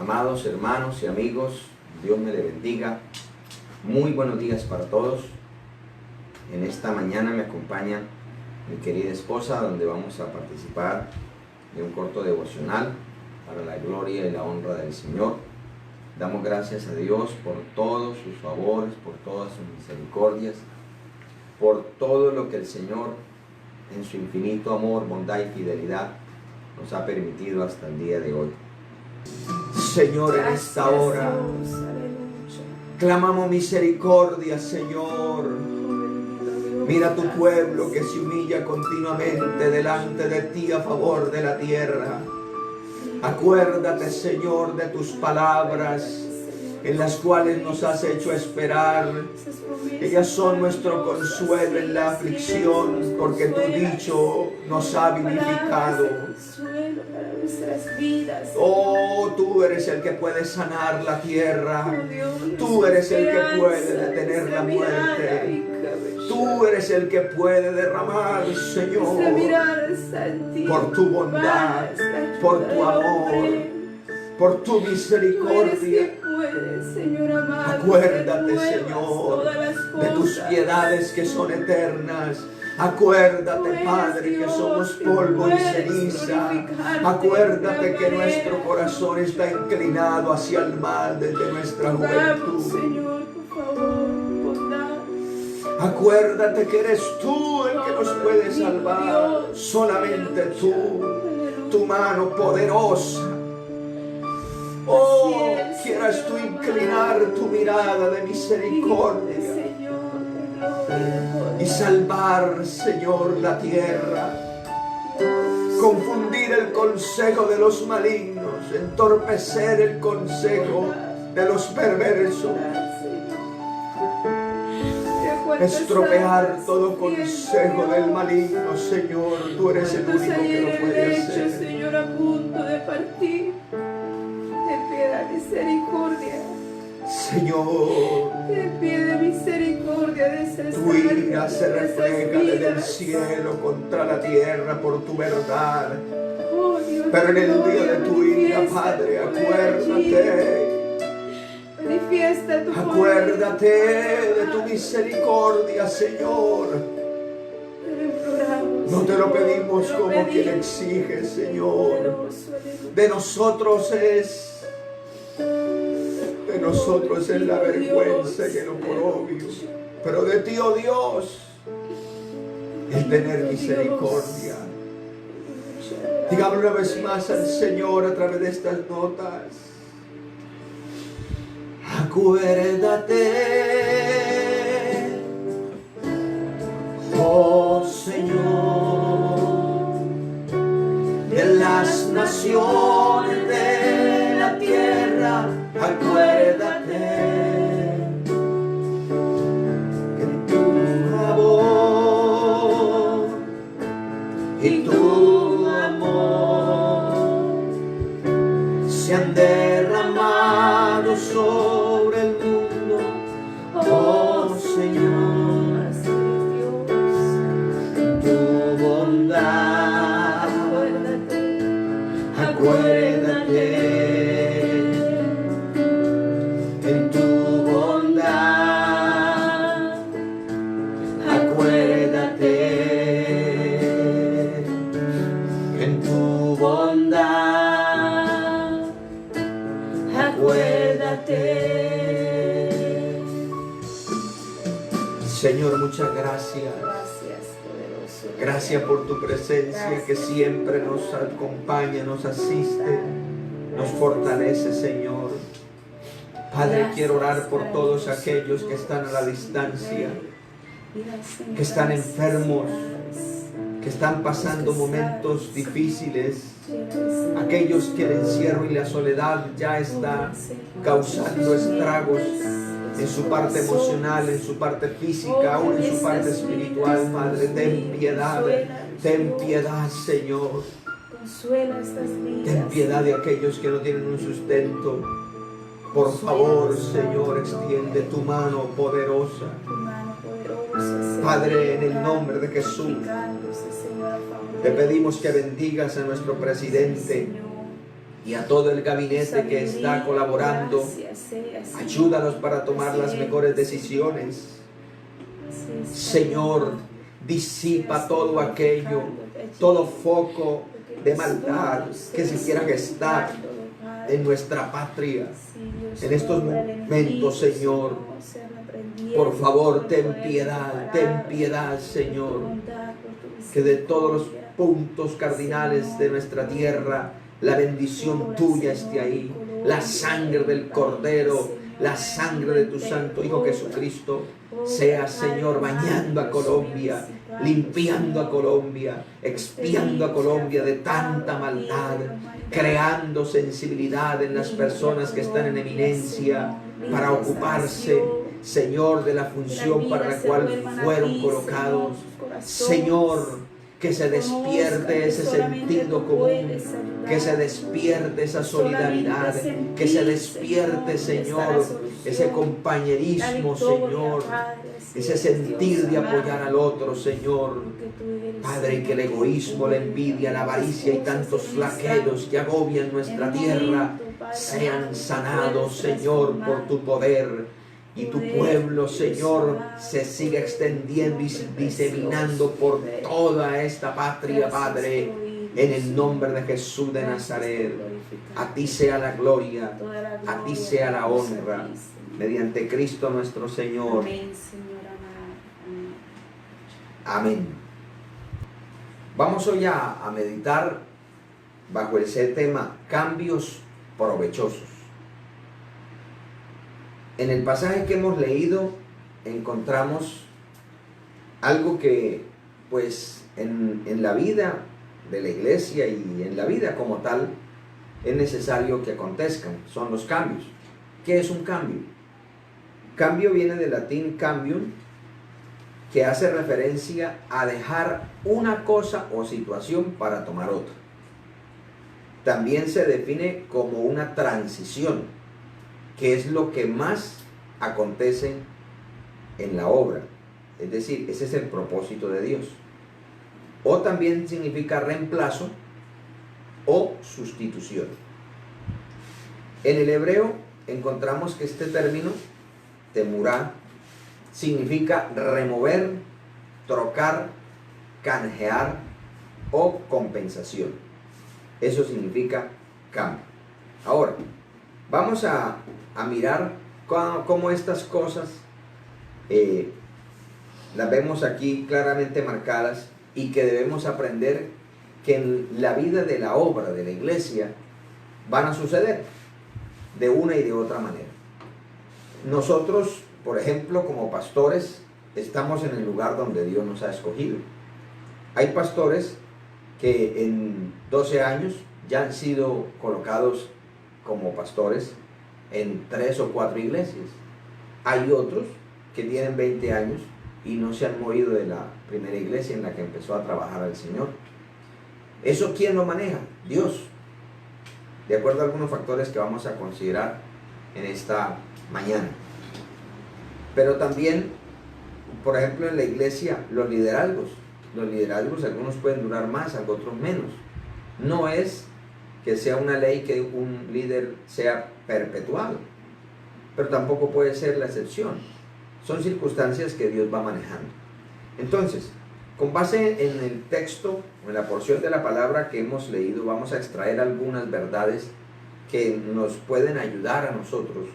Amados hermanos y amigos, Dios me le bendiga. Muy buenos días para todos. En esta mañana me acompaña mi querida esposa, donde vamos a participar de un corto devocional para la gloria y la honra del Señor. Damos gracias a Dios por todos sus favores, por todas sus misericordias, por todo lo que el Señor en su infinito amor, bondad y fidelidad nos ha permitido hasta el día de hoy. Señor, en esta hora clamamos misericordia, Señor. Mira tu pueblo que se humilla continuamente delante de ti a favor de la tierra. Acuérdate, Señor, de tus palabras en las cuales nos has hecho esperar. Ellas son nuestro consuelo en la aflicción, porque tu dicho nos ha vivificado. Oh, tú eres el que puede sanar la tierra. Tú eres el que puede detener la muerte. Tú eres el que puede derramar, Señor, por tu bondad, por tu amor, por tu misericordia. Acuérdate, Señor, de tus piedades que son eternas. Acuérdate, Padre, que somos polvo y ceniza. Acuérdate que nuestro corazón está inclinado hacia el mal desde nuestra juventud. Acuérdate que eres tú el que nos puede salvar. Solamente tú, tu mano poderosa. Oh, quieras tú inclinar tu mirada de misericordia y salvar, Señor, la tierra. Confundir el consejo de los malignos, entorpecer el consejo de los perversos, estropear todo consejo del maligno, Señor. Tú eres el único que lo puede hacer. Señor, a punto de partir, ten piedad, misericordia. Señor, Ten piedad, misericordia de ese tu ira se refleja desde el cielo contra la tierra por tu verdad. Oh, Dios, pero en el día de tu ira, Padre, acuérdate. Manifiesta tu Acuérdate de tu misericordia, Señor. No te lo pedimos como quien exige, Señor. De nosotros es la vergüenza y el oprobio. Pero de ti, oh Dios, es tener misericordia. Digamos una vez más al Señor a través de estas notas. Acuérdate, oh Señor, de las naciones de la tierra. Acuérdate que tu favor y tu amor se han derramado sobre el mundo, oh Señor, tu bondad. Acuérdate en tu bondad. Acuérdate en tu bondad. Acuérdate. Señor, muchas gracias. Gracias por tu presencia que siempre nos acompaña, nos asiste, nos fortalece, Señor. Padre, quiero orar por todos aquellos que están a la distancia, que están enfermos, que están pasando momentos difíciles, aquellos que el encierro y la soledad ya está causando estragos en su parte emocional, en su parte física, aún en su parte espiritual. Padre, ten piedad, Señor. Ten piedad de aquellos que no tienen un sustento. Por favor, Señor, extiende tu mano poderosa. Padre, en el nombre de Jesús, te pedimos que bendigas a nuestro presidente, y a todo el gabinete que está colaborando. Ayúdalos para tomar las mejores decisiones. Señor, disipa todo aquello, todo foco de maldad que se quiera gestar en nuestra patria. En estos momentos, Señor, por favor, ten piedad, Señor, que de todos los puntos cardinales de nuestra tierra, la bendición tuya esté ahí, la sangre del Cordero, la sangre de tu Santo Hijo Jesucristo, sea, Señor, bañando a Colombia, limpiando a Colombia, expiando a Colombia de tanta maldad, creando sensibilidad en las personas que están en eminencia para ocuparse, Señor, de la función para la cual fueron colocados. Señor, que se despierte ese sentido común, que se despierte esa solidaridad, que se despierte, Señor, ese compañerismo, Señor, ese sentir de apoyar al otro, Señor. Padre, que el egoísmo, la envidia, la avaricia y tantos flagelos que agobian nuestra tierra sean sanados, Señor, por tu poder. Y tu pueblo, Señor, se siga extendiendo y diseminando por toda esta patria, Padre, en el nombre de Jesús de Nazaret. A ti sea la gloria, a ti sea la honra, mediante Cristo nuestro Señor. Amén. Vamos hoy a meditar bajo ese tema, cambios provechosos. En el pasaje que hemos leído encontramos algo que, pues, en la vida de la iglesia y en la vida como tal, es necesario que acontezcan. Son los cambios. ¿Qué es un cambio? Cambio viene del latín cambium, que hace referencia a dejar una cosa o situación para tomar otra. También se define como una transición, que es lo que más acontece en la obra. Es decir, ese es el propósito de Dios. O también significa reemplazo o sustitución. En el hebreo encontramos que este término, temurá, significa remover, trocar, canjear o compensación. Eso significa cambio. Ahora, vamos a mirar cómo estas cosas las vemos aquí claramente marcadas y que debemos aprender que en la vida de la obra de la iglesia van a suceder de una y de otra manera. Nosotros, por ejemplo, como pastores, estamos en el lugar donde Dios nos ha escogido. Hay pastores que en 12 años ya han sido colocados como pastores en 3 o 4 iglesias. Hay otros que tienen 20 años y no se han movido de la primera iglesia en la que empezó a trabajar el Señor. ¿Eso quién lo maneja? Dios. De acuerdo a algunos factores que vamos a considerar en esta mañana. Pero también, por ejemplo, en la iglesia, los liderazgos, algunos pueden durar más, otros menos. No es que sea una ley que un líder sea perpetuado, pero tampoco puede ser la excepción. Son circunstancias que Dios va manejando. Entonces, con base en el texto, en la porción de la palabra que hemos leído, vamos a extraer algunas verdades que nos pueden ayudar a nosotros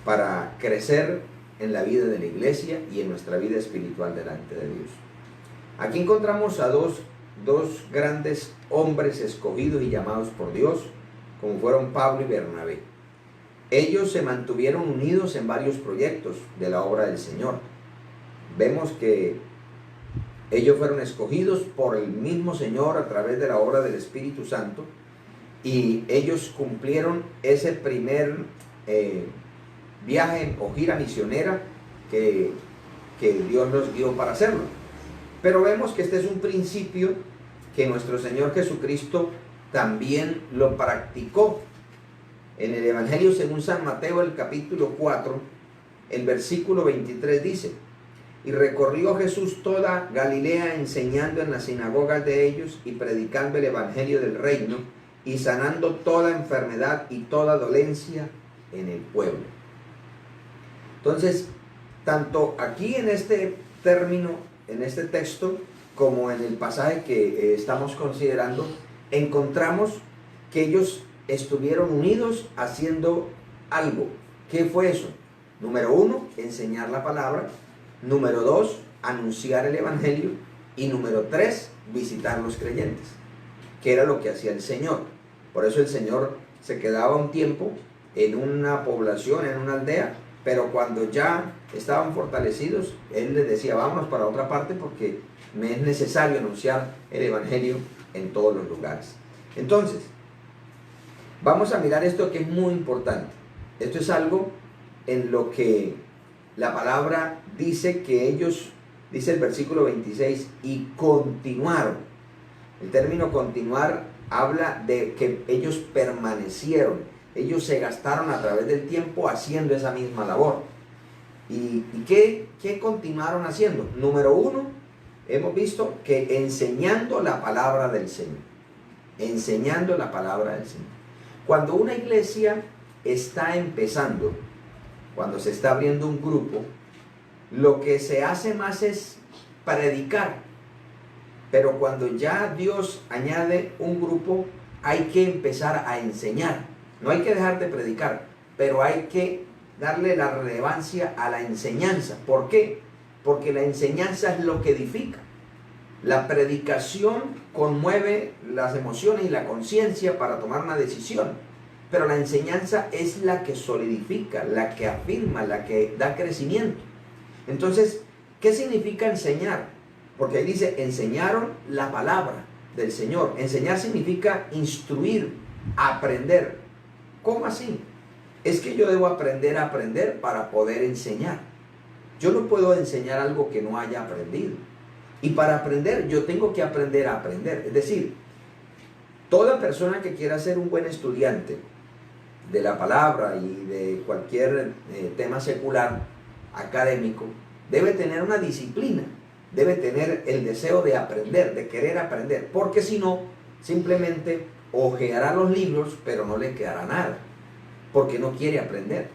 para crecer en la vida de la iglesia y en nuestra vida espiritual delante de Dios. Aquí encontramos a dos grandes hombres escogidos y llamados por Dios, como fueron Pablo y Bernabé. Ellos se mantuvieron unidos en varios proyectos de la obra del Señor. Vemos que ellos fueron escogidos por el mismo Señor a través de la obra del Espíritu Santo, y ellos cumplieron ese primer viaje o gira misionera que Dios los guió para hacerlo. Pero vemos que este es un principio que nuestro Señor Jesucristo también lo practicó. En el Evangelio según San Mateo, el capítulo 4, el versículo 23 dice: y recorrió Jesús toda Galilea, enseñando en las sinagogas de ellos y predicando el Evangelio del reino y sanando toda enfermedad y toda dolencia en el pueblo. Entonces, tanto aquí en este término, en este texto, como en el pasaje que estamos considerando, encontramos que ellos estuvieron unidos haciendo algo. ¿Qué fue eso? Número 1, enseñar la palabra. Número 2, anunciar el evangelio. Y número 3, visitar los creyentes, que era lo que hacía el Señor. Por eso el Señor se quedaba un tiempo en una población, en una aldea, pero cuando ya estaban fortalecidos, Él les decía, vámonos para otra parte porque me es necesario anunciar el evangelio en todos los lugares. Entonces, vamos a mirar esto que es muy importante. Esto es algo en lo que la palabra dice que ellos, dice el versículo 26, y continuaron. El término continuar habla de que ellos permanecieron, ellos se gastaron a través del tiempo haciendo esa misma labor. ¿Y qué continuaron haciendo? Número 1, hemos visto que enseñando la palabra del Señor. Enseñando la palabra del Señor. Cuando una iglesia está empezando, cuando se está abriendo un grupo, lo que se hace más es predicar. Pero cuando ya Dios añade un grupo, hay que empezar a enseñar. No hay que dejar de predicar, pero hay que darle la relevancia a la enseñanza. ¿Por qué? Porque la enseñanza es lo que edifica. La predicación conmueve las emociones y la conciencia para tomar una decisión. Pero la enseñanza es la que solidifica, la que afirma, la que da crecimiento. Entonces, ¿qué significa enseñar? Porque ahí dice, enseñaron la palabra del Señor. Enseñar significa instruir, aprender. ¿Cómo así? Es que yo debo aprender a aprender para poder enseñar. Yo no puedo enseñar algo que no haya aprendido. Y para aprender, yo tengo que aprender a aprender. Es decir, toda persona que quiera ser un buen estudiante de la palabra y de cualquier tema secular, académico, debe tener una disciplina, debe tener el deseo de aprender, de querer aprender, porque si no, simplemente hojeará los libros, pero no le quedará nada, porque no quiere aprender.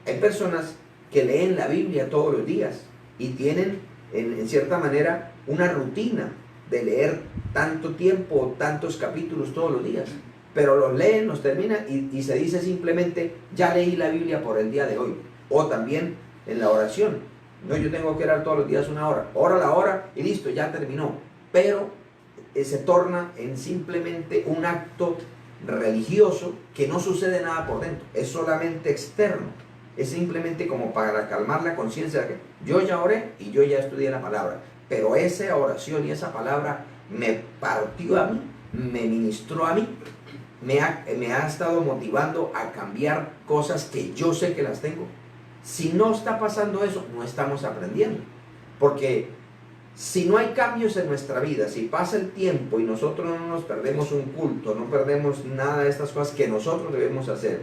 Hay personas que leen la Biblia todos los días y tienen, en cierta manera, una rutina de leer tanto tiempo, tantos capítulos todos los días, pero los leen, los terminan y se dice simplemente, ya leí la Biblia por el día de hoy. O también en la oración, no, yo tengo que orar todos los días una hora, ora la hora y listo, ya terminó. Pero se torna en simplemente un acto religioso que no sucede nada por dentro, es solamente externo, es simplemente como para calmar la conciencia de que yo ya oré y yo ya estudié la palabra, pero esa oración y esa palabra me partió a mí, me ministró a mí, me ha estado motivando a cambiar cosas que yo sé que las tengo. Si no está pasando eso, no estamos aprendiendo, porque si no hay cambios en nuestra vida, si pasa el tiempo y nosotros no nos perdemos un culto, no perdemos nada de estas cosas que nosotros debemos hacer,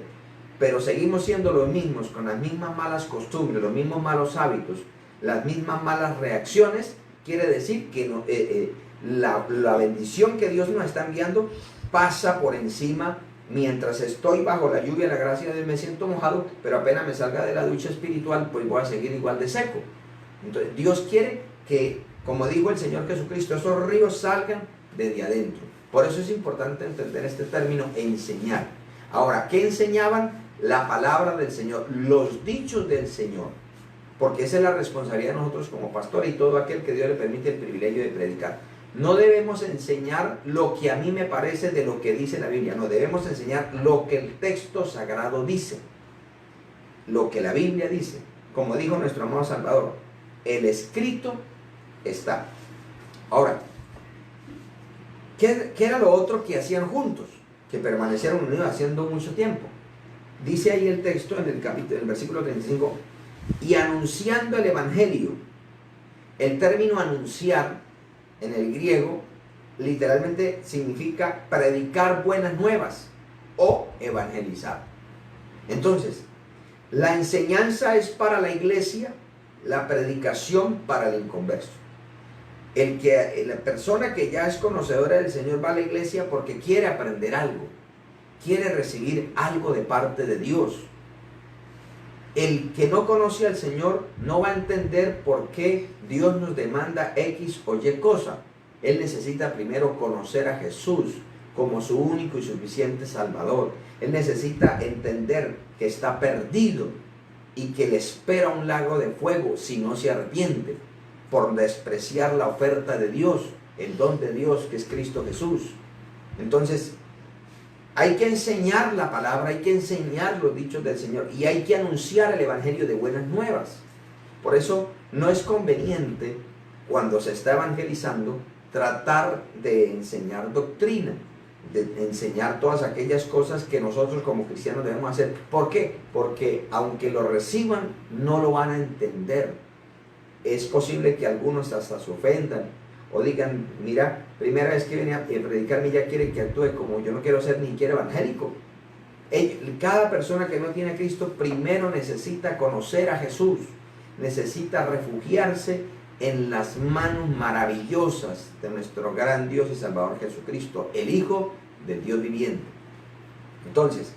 pero seguimos siendo los mismos, con las mismas malas costumbres, los mismos malos hábitos, las mismas malas reacciones, quiere decir que la bendición que Dios nos está enviando pasa por encima. Mientras estoy bajo la lluvia, la gracia de Dios, me siento mojado, pero apenas me salga de la ducha espiritual, pues voy a seguir igual de seco. Entonces Dios quiere que, como dijo el Señor Jesucristo, esos ríos salgan desde adentro. Por eso es importante entender este término, enseñar. Ahora, ¿qué enseñaban? La palabra del Señor, los dichos del Señor, porque esa es la responsabilidad de nosotros como pastores y todo aquel que Dios le permite el privilegio de predicar. No debemos enseñar lo que a mí me parece de lo que dice la Biblia, no, debemos enseñar lo que el texto sagrado dice, lo que la Biblia dice. Como dijo nuestro amado Salvador, el escrito está. Ahora, ¿qué era lo otro que hacían juntos? Que permanecieron unidos haciendo mucho tiempo. Dice ahí el texto en el versículo 35, y anunciando el evangelio. El término anunciar en el griego literalmente significa predicar buenas nuevas o evangelizar. Entonces, la enseñanza es para la iglesia, la predicación para el inconverso. La persona que ya es conocedora del Señor va a la iglesia porque quiere aprender algo, quiere recibir algo de parte de Dios. El que no conoce al Señor no va a entender por qué Dios nos demanda X o Y cosa. Él necesita primero conocer a Jesús como su único y suficiente Salvador. Él necesita entender que está perdido y que le espera un lago de fuego si no se arrepiente por despreciar la oferta de Dios, el don de Dios que es Cristo Jesús. Entonces, hay que enseñar la palabra, hay que enseñar los dichos del Señor y hay que anunciar el Evangelio de buenas nuevas. Por eso no es conveniente, cuando se está evangelizando, tratar de enseñar doctrina, de enseñar todas aquellas cosas que nosotros como cristianos debemos hacer. ¿Por qué? Porque aunque lo reciban, no lo van a entender. Es posible que algunos hasta se ofendan o digan, mira, primera vez que viene a predicarme ya quiere que actúe como yo no quiero ser ni siquiera evangélico. Cada persona que no tiene a Cristo primero necesita conocer a Jesús, necesita refugiarse en las manos maravillosas de nuestro gran Dios y Salvador Jesucristo, el Hijo del Dios viviente. Entonces,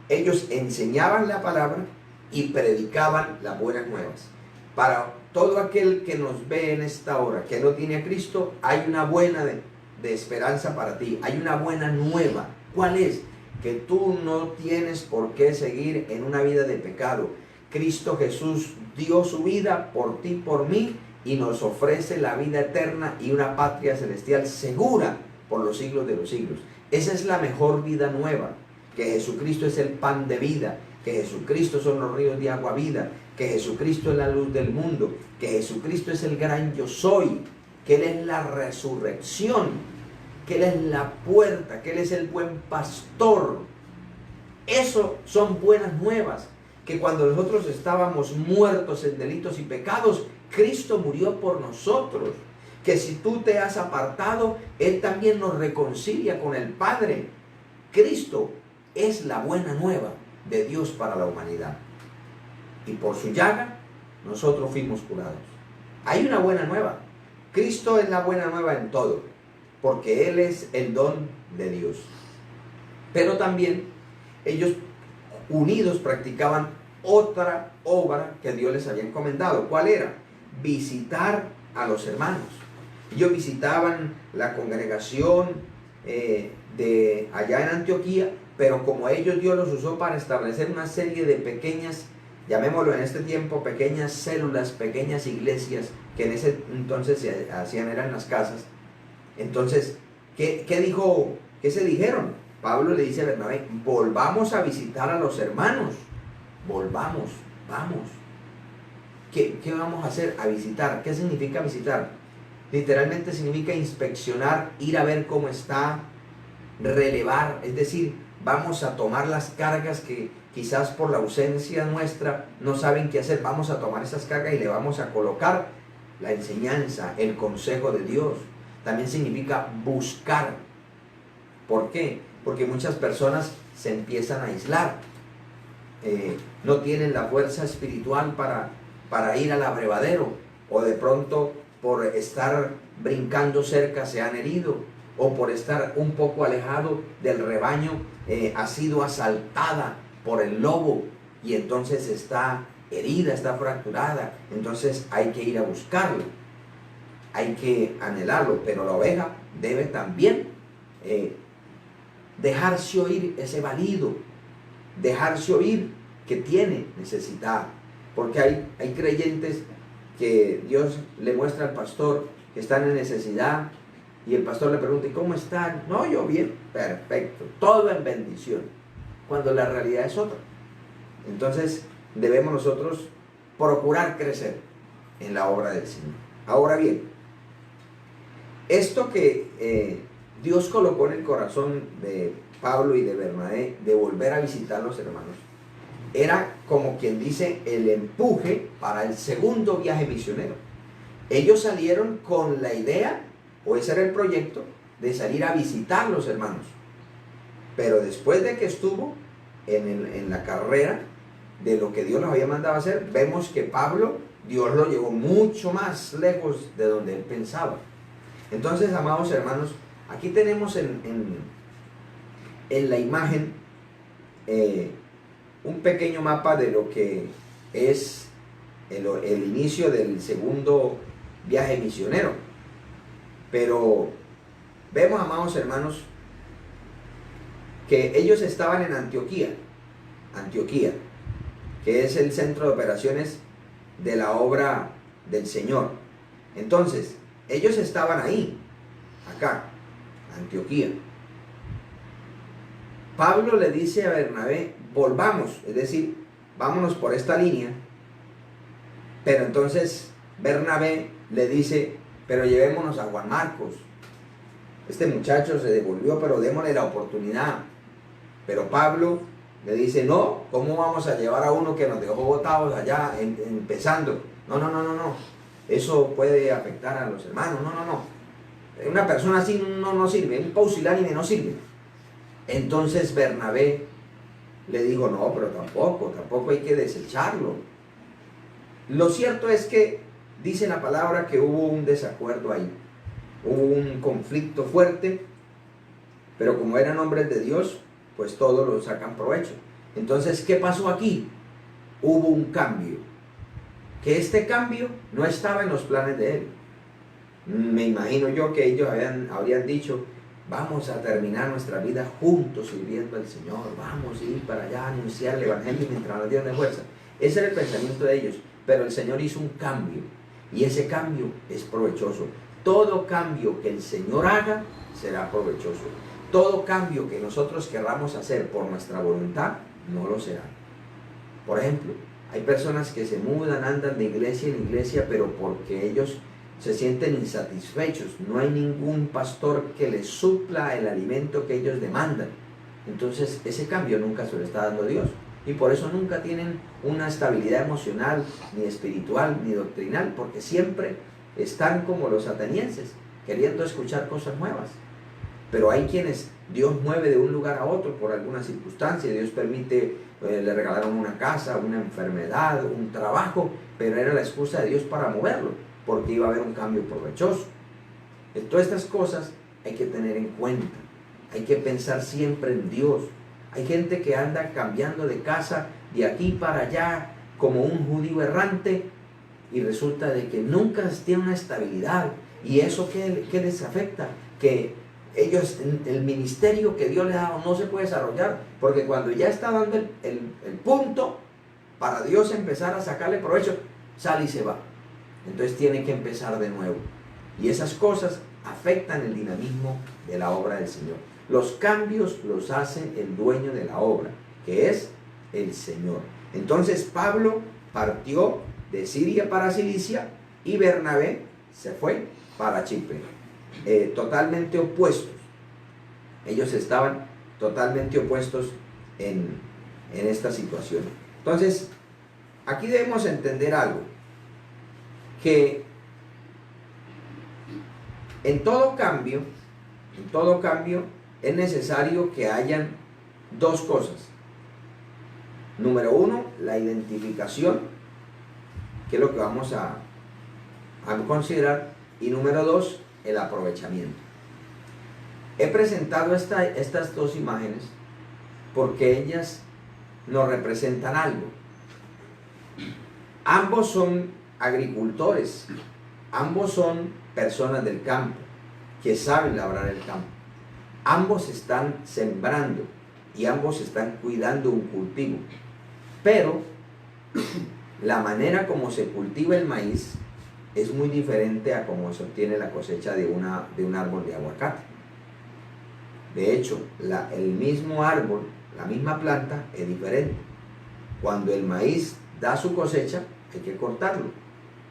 ellos enseñaban la palabra y predicaban las buenas nuevas. Para todo aquel que nos ve en esta hora, que no tiene a Cristo, hay una buena de esperanza para ti, hay una buena nueva. ¿Cuál es? Que tú no tienes por qué seguir en una vida de pecado. Cristo Jesús dio su vida por ti, por mí, y nos ofrece la vida eterna y una patria celestial segura por los siglos de los siglos. Esa es la mejor vida nueva, que Jesucristo es el pan de vida, que Jesucristo son los ríos de agua vida, que Jesucristo es la luz del mundo, que Jesucristo es el gran yo soy, que Él es la resurrección, que Él es la puerta, que Él es el buen pastor. Eso son buenas nuevas, que cuando nosotros estábamos muertos en delitos y pecados, Cristo murió por nosotros, que si tú te has apartado, Él también nos reconcilia con el Padre. Cristo es la buena nueva de Dios para la humanidad. Y por su llaga, nosotros fuimos curados. Hay una buena nueva. Cristo es la buena nueva en todo, porque Él es el don de Dios. Pero también ellos unidos practicaban otra obra que Dios les había encomendado. ¿Cuál era? Visitar a los hermanos. Ellos visitaban la congregación de allá en Antioquía, pero como ellos Dios los usó para establecer una serie de pequeñas, llamémoslo en este tiempo, pequeñas células, pequeñas iglesias, que en ese entonces se hacían, eran las casas. Entonces, ¿qué se dijeron? Pablo le dice a Bernabé, volvamos a visitar a los hermanos, volvamos, vamos. ¿Qué vamos a hacer? A visitar. ¿Qué significa visitar? Literalmente significa inspeccionar, ir a ver cómo está, relevar, es decir, vamos a tomar las cargas que quizás por la ausencia nuestra no saben qué hacer. Vamos a tomar esas cargas y le vamos a colocar la enseñanza, el consejo de Dios. También significa buscar. ¿Por qué? Porque muchas personas se empiezan a aislar. No tienen la fuerza espiritual para ir al abrevadero, o de pronto por estar brincando cerca se han herido, o por estar un poco alejado del rebaño ha sido asaltada por el lobo y entonces está herida, está fracturada. Entonces hay que ir a buscarlo, hay que anhelarlo, pero la oveja debe también dejarse oír ese balido, dejarse oír que tiene necesidad, porque hay creyentes que Dios le muestra al pastor que están en necesidad y el pastor le pregunta, ¿y cómo están? No, yo bien, perfecto, todo en bendición, cuando la realidad es otra. Entonces debemos nosotros procurar crecer en la obra del Señor. Ahora bien, esto que Dios colocó en el corazón de Pablo y de Bernabé de volver a visitar a los hermanos, era como quien dice el empuje para el segundo viaje misionero. Ellos salieron con la idea, o ese era el proyecto, de salir a visitar a los hermanos. Pero después de que estuvo en la carrera de lo que Dios los había mandado a hacer, vemos que Pablo, Dios lo llevó mucho más lejos de donde él pensaba. Entonces, amados hermanos, aquí tenemos en la imagen un pequeño mapa de lo que es el inicio del segundo viaje misionero. Pero vemos, amados hermanos, que ellos estaban en Antioquía, que es el centro de operaciones de la obra del Señor. Entonces, ellos estaban ahí, acá, Antioquía. Pablo le dice a Bernabé, volvamos, es decir, vámonos por esta línea. Pero entonces Bernabé le dice, pero llevémonos a Juan Marcos. Este muchacho se devolvió, pero démosle la oportunidad. Pero Pablo le dice, no, ¿cómo vamos a llevar a uno que nos dejó botados allá empezando? No. Eso puede afectar a los hermanos. No. Una persona así no sirve, un pausilánime no sirve. Entonces Bernabé le dijo, no, pero tampoco hay que desecharlo. Lo cierto es que dice la palabra que hubo un desacuerdo ahí. Hubo un conflicto fuerte, pero como eran hombres de Dios, pues todos lo sacan provecho. Entonces, ¿qué pasó aquí? Hubo un cambio. Que este cambio no estaba en los planes de él. Me imagino yo que ellos habrían dicho, vamos a terminar nuestra vida juntos sirviendo al Señor, vamos a ir para allá a anunciar el Evangelio mientras nos dieron de fuerza. Ese era el pensamiento de ellos, pero el Señor hizo un cambio, y ese cambio es provechoso. Todo cambio que el Señor haga será provechoso. Todo cambio que nosotros querramos hacer por nuestra voluntad, no lo será. Por ejemplo, hay personas que se mudan, andan de iglesia en iglesia, pero porque ellos se sienten insatisfechos. No hay ningún pastor que les supla el alimento que ellos demandan. Entonces, ese cambio nunca se lo está dando Dios. Y por eso nunca tienen una estabilidad emocional, ni espiritual, ni doctrinal, porque siempre están como los atenienses, queriendo escuchar cosas nuevas. Pero hay quienes Dios mueve de un lugar a otro por alguna circunstancia. Dios permite, le regalaron una casa, una enfermedad, un trabajo, pero era la excusa de Dios para moverlo, porque iba a haber un cambio provechoso. Todas estas cosas hay que tener en cuenta. Hay que pensar siempre en Dios. Hay gente que anda cambiando de casa de aquí para allá como un judío errante, y resulta de que nunca tiene una estabilidad. ¿Y eso qué les afecta? Que ellos, el ministerio que Dios les ha dado no se puede desarrollar, porque cuando ya está dando el punto para Dios empezar a sacarle provecho, sale y se va. Entonces tiene que empezar de nuevo. Y esas cosas afectan el dinamismo de la obra del Señor. Los cambios los hace el dueño de la obra, que es el Señor. Entonces Pablo partió de Siria para Cilicia, y Bernabé se fue para Chipre. Totalmente opuestos. Ellos estaban totalmente opuestos en esta situación. Entonces, aquí debemos entender algo, que en todo cambio es necesario que hayan dos cosas. Número uno, la identificación, que es lo que vamos a considerar, y número dos, el aprovechamiento. He presentado estas dos imágenes porque ellas nos representan algo. Ambos son agricultores, ambos son personas del campo que saben labrar el campo. Ambos están sembrando y ambos están cuidando un cultivo. Pero la manera como se cultiva el maíz es muy diferente a cómo se obtiene la cosecha de un árbol de aguacate. De hecho, el mismo árbol, la misma planta es diferente. Cuando el maíz da su cosecha, hay que cortarlo.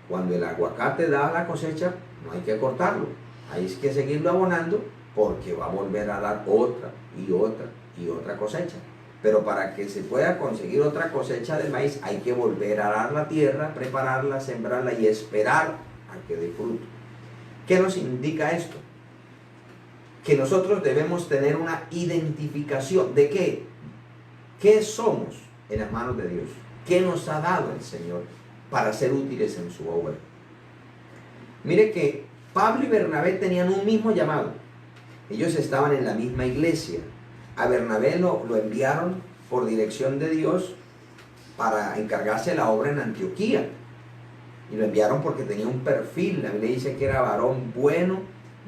Cuando el aguacate da la cosecha, no hay que cortarlo. Hay que seguirlo abonando, porque va a volver a dar otra y otra y otra cosecha. Pero para que se pueda conseguir otra cosecha del maíz, hay que volver a arar la tierra, prepararla, sembrarla y esperar a que dé fruto. ¿Qué nos indica esto? Que nosotros debemos tener una identificación de qué. ¿Qué somos en las manos de Dios? ¿Qué nos ha dado el Señor para ser útiles en su obra? Mire que Pablo y Bernabé tenían un mismo llamado. Ellos estaban en la misma iglesia. A Bernabé lo enviaron por dirección de Dios para encargarse de la obra en Antioquía. Y lo enviaron porque tenía un perfil. La Biblia dice que era varón bueno,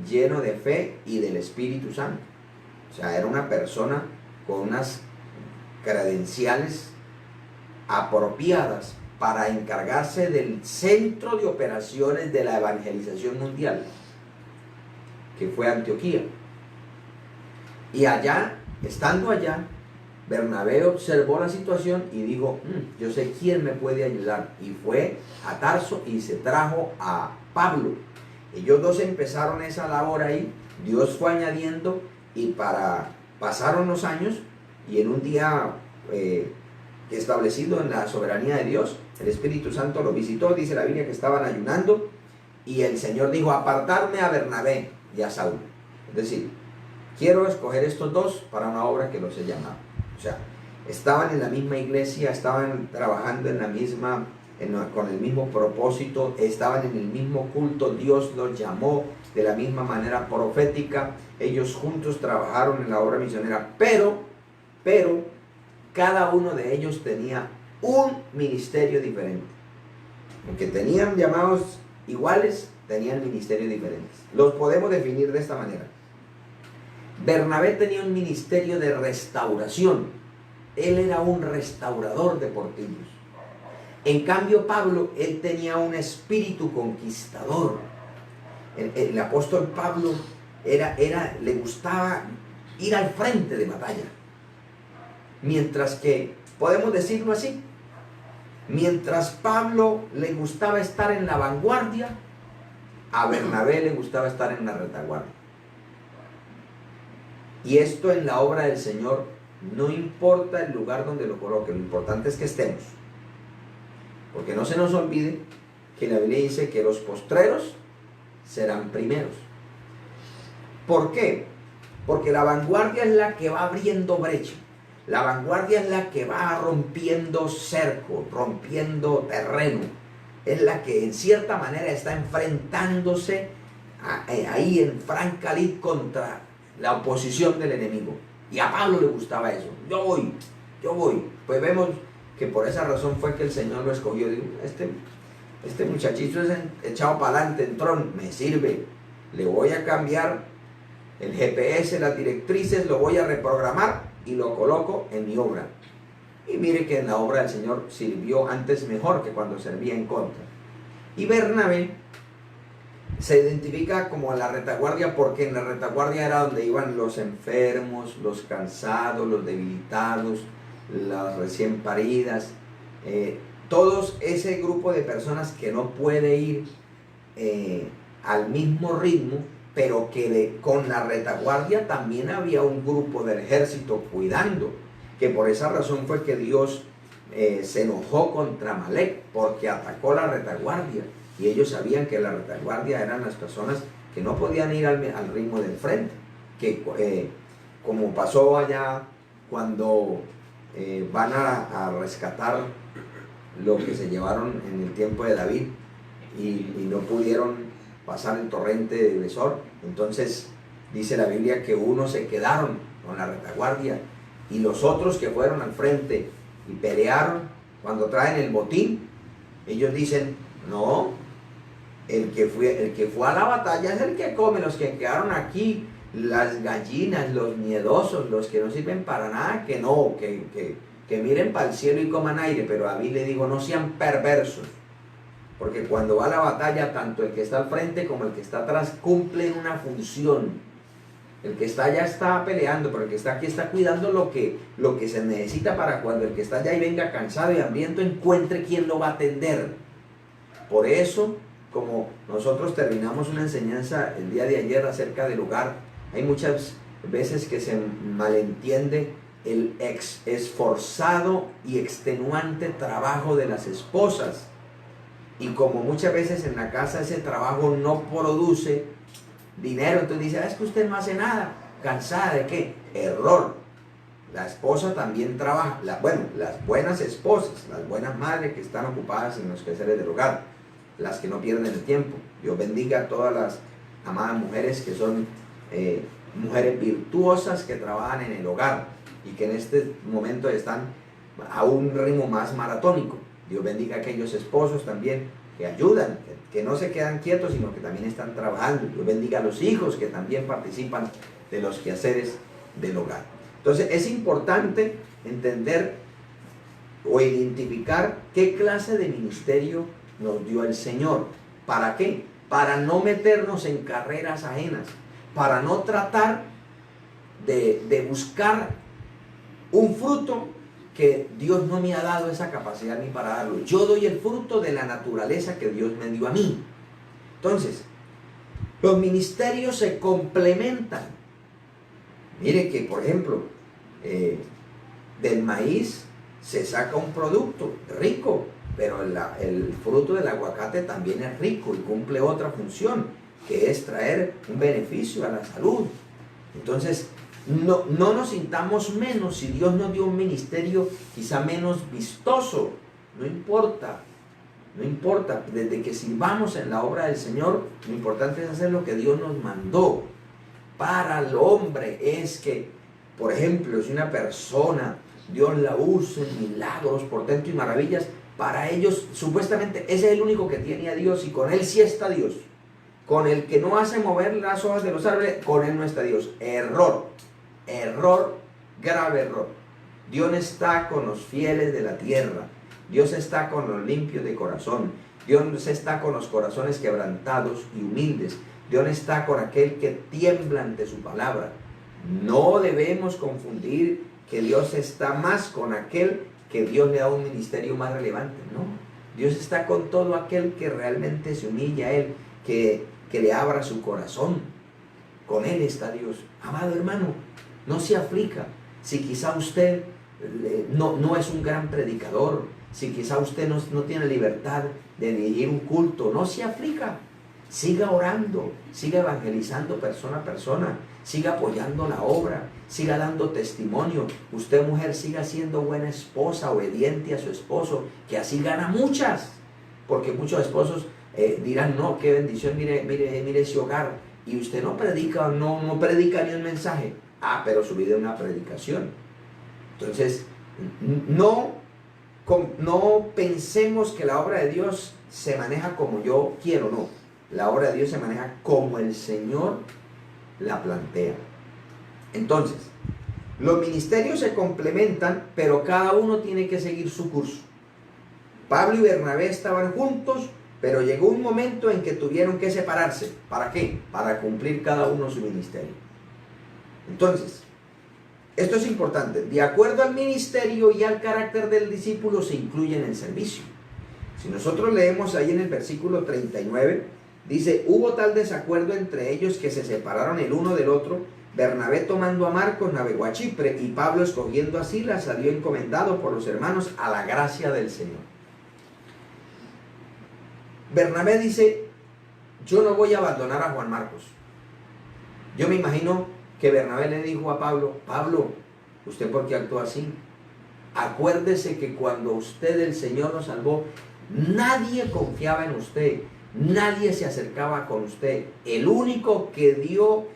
lleno de fe y del Espíritu Santo. O sea, era una persona con unas credenciales apropiadas para encargarse del centro de operaciones de la evangelización mundial, que fue Antioquía. Y allá, estando allá, Bernabé observó la situación y dijo, yo sé quién me puede ayudar. Y fue a Tarso y se trajo a Pablo. Ellos dos empezaron esa labor ahí. Dios fue añadiendo y pasaron los años y en un día establecido en la soberanía de Dios, el Espíritu Santo lo visitó. Dice la Biblia que estaban ayunando y el Señor dijo, apartarme a Bernabé y a Saulo. Es decir, quiero escoger estos dos para una obra que los he llamado. O sea, estaban en la misma iglesia, estaban trabajando en la misma, con el mismo propósito, estaban en el mismo culto. Dios los llamó de la misma manera profética. Ellos juntos trabajaron en la obra misionera, pero cada uno de ellos tenía un ministerio diferente. Aunque tenían llamados iguales, tenían ministerios diferentes. Los podemos definir de esta manera. Bernabé tenía un ministerio de restauración. Él era un restaurador de portillos. En cambio, Pablo, él tenía un espíritu conquistador. El apóstol Pablo le gustaba ir al frente de batalla. Mientras que, podemos decirlo así, mientras Pablo le gustaba estar en la vanguardia, a Bernabé le gustaba estar en la retaguardia. Y esto en la obra del Señor, no importa el lugar donde lo coloque, lo importante es que estemos. Porque no se nos olvide que la Biblia dice que los postreros serán primeros. ¿Por qué? Porque la vanguardia es la que va abriendo brecha. La vanguardia es la que va rompiendo cerco, rompiendo terreno. Es la que en cierta manera está enfrentándose ahí en franca lid contra la oposición del enemigo. Y a Pablo le gustaba eso. Yo voy. Pues vemos que por esa razón fue que el Señor lo escogió. Digo, este muchachito es echado para adelante, entrón, me sirve. Le voy a cambiar el GPS, las directrices, lo voy a reprogramar y lo coloco en mi obra. Y mire que en la obra del Señor sirvió antes mejor que cuando servía en contra. Y Bernabé se identifica como la retaguardia porque en la retaguardia era donde iban los enfermos, los cansados, los debilitados, las recién paridas, todos ese grupo de personas que no puede ir al mismo ritmo, pero que con la retaguardia también había un grupo del ejército cuidando, que por esa razón fue que Dios se enojó contra Amalek, porque atacó la retaguardia, y ellos sabían que la retaguardia eran las personas que no podían ir al ritmo del frente, que como pasó allá cuando van a rescatar lo que se llevaron en el tiempo de David, y no pudieron pasar el torrente de Besor. Entonces dice la Biblia que unos se quedaron con la retaguardia y los otros que fueron al frente y pelearon, cuando traen el botín, ellos dicen, no, el que fue a la batalla es el que come. Los que quedaron aquí, las gallinas, los miedosos, los que no sirven para nada, que no, que miren para el cielo y coman aire. Pero a mí le digo, no sean perversos, porque cuando va a la batalla, tanto el que está al frente como el que está atrás cumplen una función. El que está allá está peleando, pero el que está aquí está cuidando lo que se necesita para cuando el que está allá y venga cansado y hambriento encuentre quien lo va a atender. Por eso, como nosotros terminamos una enseñanza el día de ayer acerca del hogar, hay muchas veces que se malentiende el esforzado y extenuante trabajo de las esposas. Y como muchas veces en la casa ese trabajo no produce dinero, entonces dice, es que usted no hace nada. ¿Cansada de qué? Error. La esposa también trabaja. Las buenas esposas, las buenas madres que están ocupadas en los quehaceres del hogar, las que no pierden el tiempo. Dios bendiga a todas las amadas mujeres que son mujeres virtuosas que trabajan en el hogar y que en este momento están a un ritmo más maratónico. Dios bendiga a aquellos esposos también que ayudan, que no se quedan quietos, sino que también están trabajando. Dios bendiga a los hijos que también participan de los quehaceres del hogar. Entonces es importante entender o identificar qué clase de ministerio nos dio el Señor. ¿Para qué? Para no meternos en carreras ajenas, para no tratar de buscar un fruto que Dios no me ha dado esa capacidad ni para darlo. Yo doy el fruto de la naturaleza que Dios me dio a mí. Entonces, los ministerios se complementan. Mire que, por ejemplo, del maíz se saca un producto rico, pero el fruto del aguacate también es rico y cumple otra función, que es traer un beneficio a la salud. Entonces, no nos sintamos menos si Dios nos dio un ministerio quizá menos vistoso. No importa, desde que sirvamos en la obra del Señor, lo importante es hacer lo que Dios nos mandó. Para el hombre es que, por ejemplo, si una persona Dios la usa en milagros, portentos y maravillas, para ellos supuestamente ese es el único que tiene a Dios y con él sí está Dios. Con el que no hace mover las hojas de los árboles, con él no está Dios. Error, grave error. Dios no está con los fieles de la tierra. Dios está con los limpios de corazón. Dios está con los corazones quebrantados y humildes. Dios está con aquel que tiembla ante su palabra. No debemos confundir que Dios está más con aquel que Dios le da un ministerio más relevante. No, Dios está con todo aquel que realmente se humilla a Él, que le abra su corazón. Con Él está Dios. Amado hermano, no se aflija si quizá usted no es un gran predicador, si quizá usted no tiene libertad de dirigir un culto. No se aflija. Siga orando, siga evangelizando persona a persona, siga apoyando la obra, siga dando testimonio. Usted, mujer, siga siendo buena esposa, obediente a su esposo, que así gana muchas. Porque muchos esposos dirán, no, qué bendición, mire ese hogar. Y usted no predica, no predica ni un mensaje. Ah, pero su vida es una predicación. Entonces, no pensemos que la obra de Dios se maneja como yo quiero, no. La obra de Dios se maneja como el Señor la plantea. Entonces, los ministerios se complementan, pero cada uno tiene que seguir su curso. Pablo y Bernabé estaban juntos, pero llegó un momento en que tuvieron que separarse. ¿Para qué? Para cumplir cada uno su ministerio. Entonces, esto es importante. De acuerdo al ministerio y al carácter del discípulo se incluye en el servicio. Si nosotros leemos ahí en el versículo 39, dice, hubo tal desacuerdo entre ellos que se separaron el uno del otro. Bernabé, tomando a Marcos, navegó a Chipre, y Pablo, escogiendo a Silas, salió encomendado por los hermanos a la gracia del Señor. Bernabé dice, yo no voy a abandonar a Juan Marcos. Yo me imagino que Bernabé le dijo a Pablo, Pablo, ¿usted por qué actuó así? Acuérdese que cuando usted, el Señor, lo salvó, nadie confiaba en usted. Nadie se acercaba con usted. El único que dio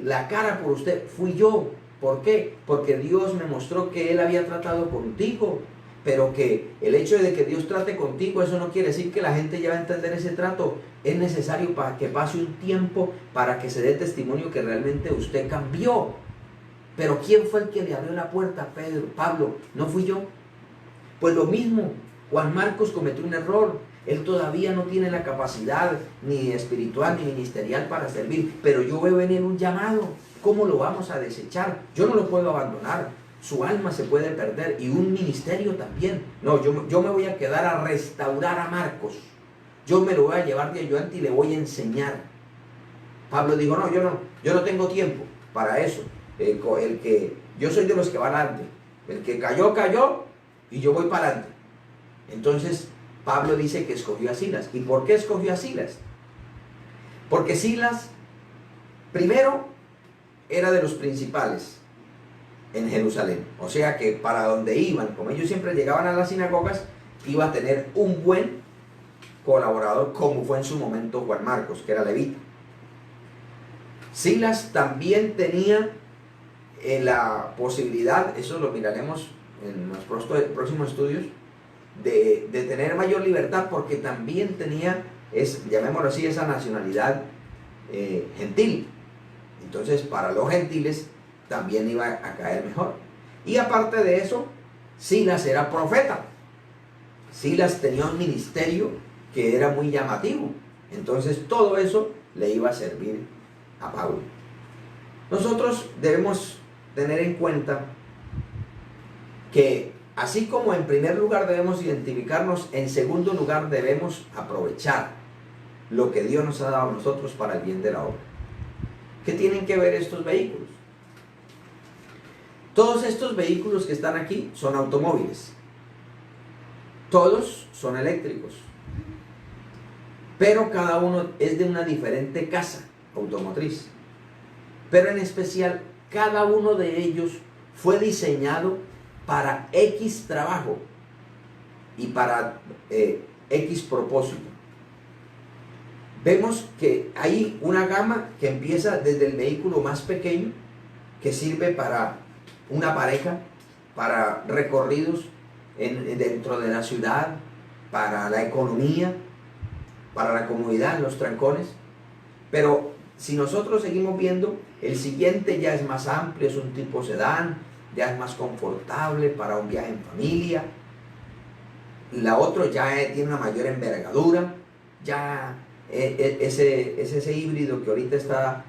la cara por usted fui yo. ¿Por qué? Porque Dios me mostró que Él había tratado contigo. Pero que el hecho de que Dios trate contigo, eso no quiere decir que la gente ya va a entender ese trato. Es necesario para que pase un tiempo para que se dé testimonio que realmente usted cambió. Pero ¿quién fue el que le abrió la puerta a Pablo? ¿No fui yo? Pues lo mismo, Juan Marcos cometió un error. Él todavía no tiene la capacidad ni espiritual ni ministerial para servir, pero yo veo en él un llamado. ¿Cómo lo vamos a desechar? Yo no lo puedo abandonar. Su alma se puede perder y un ministerio también. No, yo me voy a quedar a restaurar a Marcos. Yo me lo voy a llevar de ayudante y le voy a enseñar. Pablo dijo, no, yo no tengo tiempo para eso. Yo soy de los que van adelante. El que cayó, cayó y yo voy para adelante. Entonces, Pablo dice que escogió a Silas. ¿Y por qué escogió a Silas? Porque Silas, primero, era de los principales en Jerusalén. O sea que para donde iban, como ellos siempre llegaban a las sinagogas, iba a tener un buen colaborador, como fue en su momento Juan Marcos, que era levita. Silas también tenía la posibilidad, eso lo miraremos en los próximos estudios, de tener mayor libertad, porque también tenía, llamémoslo así, esa nacionalidad gentil. Entonces para los gentiles también iba a caer mejor. Y aparte de eso, Silas era profeta. Silas tenía un ministerio que era muy llamativo. Entonces todo eso le iba a servir a Pablo. Nosotros debemos tener en cuenta que así como en primer lugar debemos identificarnos, en segundo lugar debemos aprovechar lo que Dios nos ha dado a nosotros para el bien de la obra. ¿Qué tienen que ver estos vehículos? Todos estos vehículos que están aquí son automóviles. Todos son eléctricos. Pero cada uno es de una diferente casa automotriz. Pero en especial, cada uno de ellos fue diseñado para X trabajo y para X propósito. Vemos que hay una gama que empieza desde el vehículo más pequeño, que sirve para una pareja, para recorridos dentro de la ciudad, para la economía, para la comodidad en los trancones. Pero si nosotros seguimos viendo, el siguiente ya es más amplio, es un tipo sedán, ya es más confortable para un viaje en familia. La otra ya tiene una mayor envergadura, ya es ese híbrido que ahorita está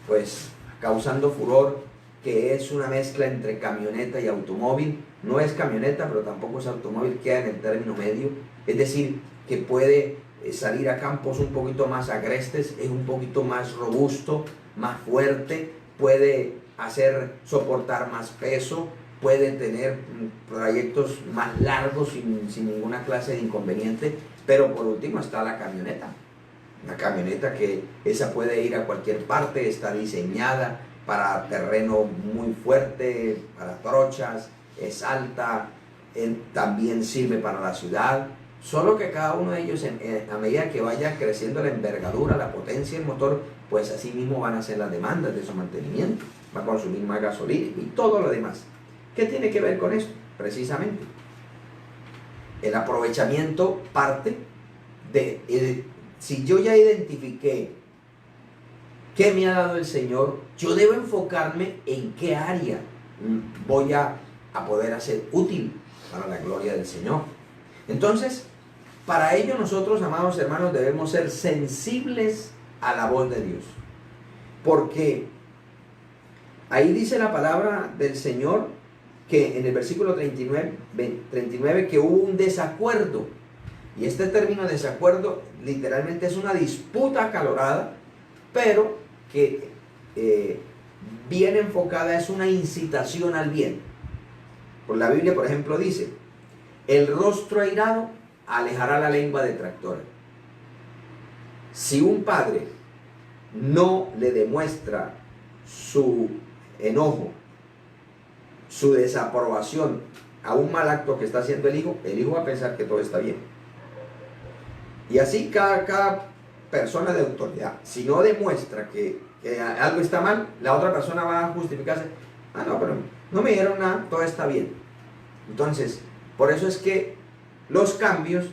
pues causando furor, que es una mezcla entre camioneta y automóvil. No es camioneta, pero tampoco es automóvil, queda en el término medio. Es decir, que puede salir a campos un poquito más agrestes, es un poquito más robusto, más fuerte, puede soportar más peso, puede tener trayectos más largos sin ninguna clase de inconveniente. Pero por último está la camioneta. Una camioneta que esa puede ir a cualquier parte, está diseñada para terreno muy fuerte, para trochas, es alta, también sirve para la ciudad. Solo que cada uno de ellos, a medida que vaya creciendo la envergadura, la potencia del motor, pues así mismo van a ser las demandas de su mantenimiento. Va a consumir más gasolina y todo lo demás. ¿Qué tiene que ver con esto? Precisamente, el aprovechamiento parte de, si yo ya identifiqué qué me ha dado el Señor, yo debo enfocarme en qué área voy a poder hacer útil para la gloria del Señor. Entonces, para ello nosotros, amados hermanos, debemos ser sensibles a la voz de Dios. Porque ahí dice la palabra del Señor que en el versículo 39 que hubo un desacuerdo. Y este término desacuerdo literalmente es una disputa acalorada, pero que bien enfocada es una incitación al bien. Por la Biblia, por ejemplo, dice: el rostro airado alejará la lengua detractora. Si un padre no le demuestra su enojo, su desaprobación a un mal acto que está haciendo el hijo va a pensar que todo está bien. Y así cada persona de autoridad, si no demuestra que algo está mal, la otra persona va a justificarse: ah, no, pero no me dieron nada, todo está bien. Entonces, por eso es que los cambios